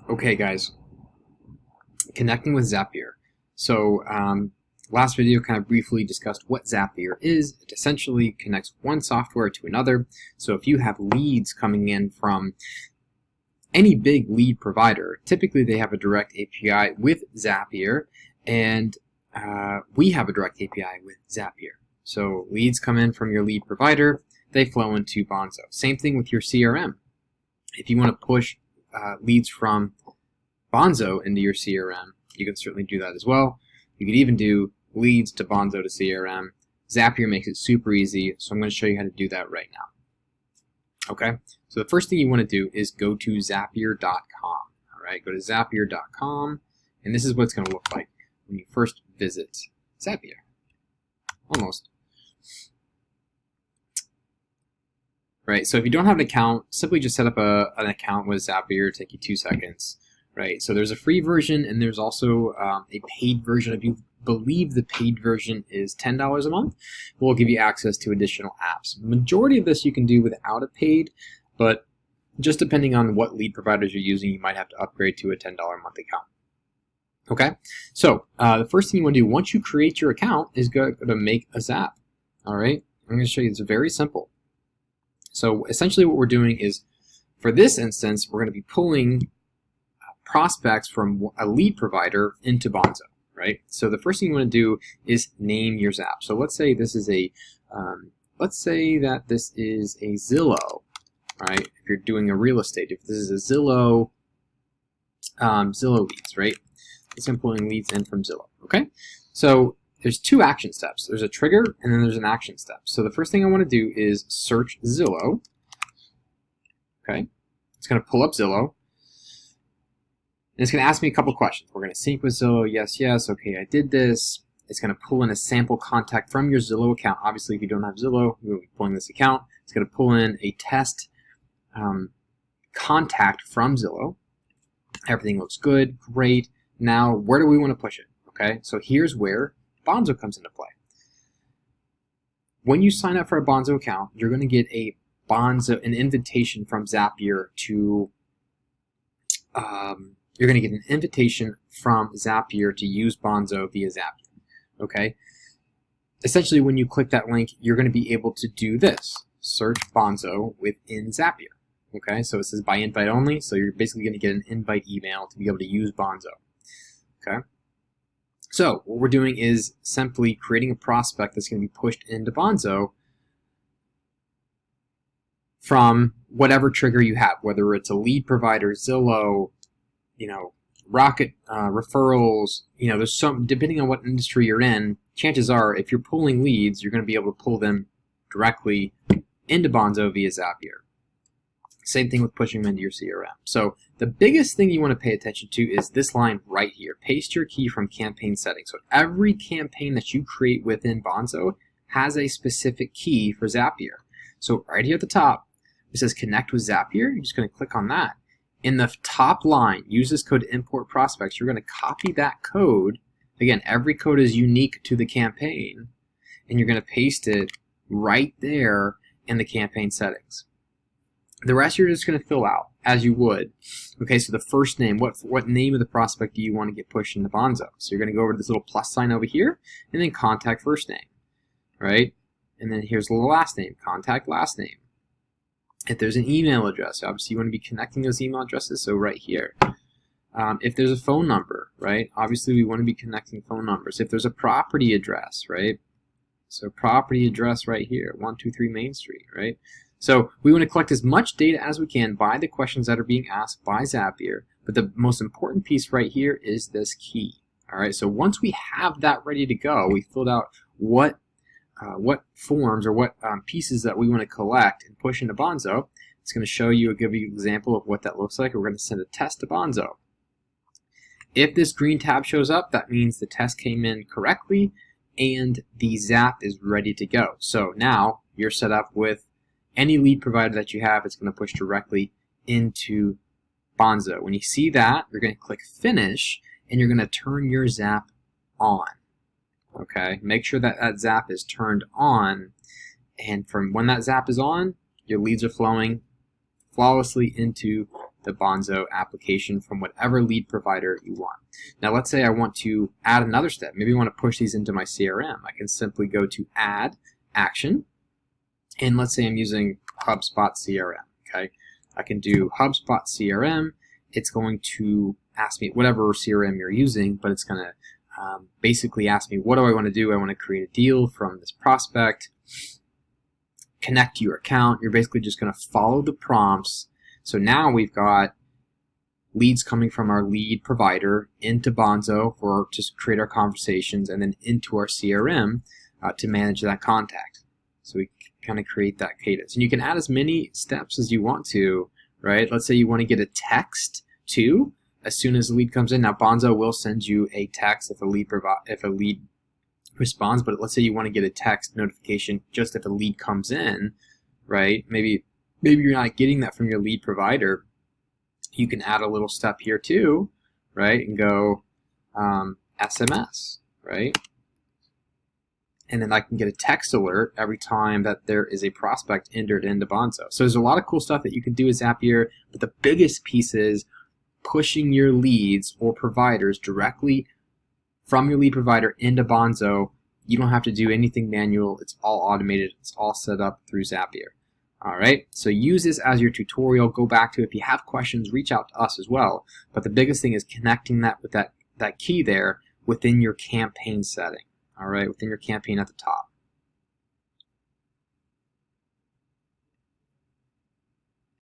Okay, guys, connecting with Zapier. So, last video kind of briefly discussed what Zapier is. It essentially connects one software to another. So if you have leads coming in from any big lead provider, typically they have a direct API with Zapier, and we have a direct API with Zapier. So leads come in from your lead provider, they flow into Bonzo. Same thing with your CRM. If you want to push leads from Bonzo into your CRM, you can certainly do that as well. You could even do leads to Bonzo to CRM. Zapier makes it super easy, so I'm going to show you how to do that right now. Okay, so the first thing you want to do is go to Zapier.com. All right, go to Zapier.com, and this is what it's going to look like when you first visit Zapier. Almost. Right, so if you don't have an account, simply just set up an account with Zapier. It'll take you 2 seconds. Right, so there's a free version and there's also a paid version. If you believe the paid version is $10 a month, we'll give you access to additional apps. The majority of this you can do without a paid, but just depending on what lead providers you're using, you might have to upgrade to a $10 a month account. Okay, so the first thing you want to do once you create your account is go to make a Zap. All right, I'm going to show you. It's very simple. So essentially what we're doing is, for this instance, we're going to be pulling prospects from a lead provider into Bonzo, right? So the first thing you want to do is name your Zap. So let's say this is a, let's say that this is a Zillow, right? If you're doing a real estate, if this is a Zillow, Zillow leads, right? It's pulling leads in from Zillow, okay? So there's 2 action steps. There's a trigger and then there's an action step. So the first thing I want to do is search Zillow, okay? It's going to pull up Zillow. And it's going to ask me a couple questions. We're going to sync with Zillow. Yes, yes. Okay, I did this. It's going to pull in a sample contact from your Zillow account. Obviously, if you don't have Zillow, you'll be pulling this account. It's going to pull in a test contact from Zillow. Everything looks good. Great. Now, where do we want to push it? Okay, so here's where Bonzo comes into play. When you sign up for a Bonzo account, you're going to get an invitation from Zapier to you're going to get an invitation from Zapier to use Bonzo via Zapier, okay? Essentially, when you click that link, you're going to be able to do this, search Bonzo within Zapier, okay? So it says by invite only, so you're basically going to get an invite email to be able to use Bonzo, okay? So what we're doing is simply creating a prospect that's going to be pushed into Bonzo from whatever trigger you have, whether it's a lead provider, Zillow, Rocket, referrals, there's some, depending on what industry you're in, chances are if you're pulling leads, you're going to be able to pull them directly into Bonzo via Zapier. Same thing with pushing them into your CRM. So the biggest thing you want to pay attention to is this line right here. Paste your key from campaign settings. So every campaign that you create within Bonzo has a specific key for Zapier. So right here at the top, it says connect with Zapier. You're just going to click on that. In the top line, use this code to import prospects. You're going to copy that code. Again, every code is unique to the campaign. And you're going to paste it right there in the campaign settings. The rest you're just going to fill out as you would. Okay, so the first name, what name of the prospect do you want to get pushed into Bonzo? So you're going to go over to this little plus sign over here, and then contact first name, right? And then here's the last name, contact last name. If there's an email address, obviously you want to be connecting those email addresses, so right here. If there's a phone number, right? Obviously we want to be connecting phone numbers. If there's a property address, right? So property address right here, 123 Main Street, right? So we want to collect as much data as we can by the questions that are being asked by Zapier, but the most important piece right here is this key. All right, so once we have that ready to go, we filled out what forms or what pieces that we want to collect and push into Bonzo. It's going to give you an example of what that looks like. We're going to send a test to Bonzo. If this green tab shows up, that means the test came in correctly and the Zap is ready to go. So now you're set up with any lead provider that you have. It's going to push directly into Bonzo. When you see that, you're going to click Finish, and you're going to turn your Zap on. Okay, make sure that that Zap is turned on, and from when that Zap is on, your leads are flowing flawlessly into the Bonzo application from whatever lead provider you want. Now let's say I want to add another step. Maybe I want to push these into my CRM. I can simply go to Add Action, and let's say I'm using HubSpot CRM. Okay, I can do HubSpot CRM. It's going to ask me whatever CRM you're using, but it's going to basically ask me, what do I want to do? I want to create a deal from this prospect, connect to your account. You're basically just going to follow the prompts. So now we've got leads coming from our lead provider into Bonzo for just create our conversations, and then into our CRM to manage that contact. So we kind of create that cadence. And you can add as many steps as you want to, right? Let's say you want to get a text too as soon as the lead comes in. Now Bonzo will send you a text if a lead responds, but let's say you want to get a text notification just if a lead comes in, right? Maybe you're not getting that from your lead provider. You can add a little step here too, right? And go SMS, right? And then I can get a text alert every time that there is a prospect entered into Bonzo. So there's a lot of cool stuff that you can do with Zapier, but the biggest piece is pushing your leads or providers directly from your lead provider into Bonzo. You don't have to do anything manual. It's all automated. It's all set up through Zapier. All right, so use this as your tutorial. Go back to it. If you have questions, reach out to us as well. But the biggest thing is connecting that with that key there within your campaign setting. All right, within your campaign at the top.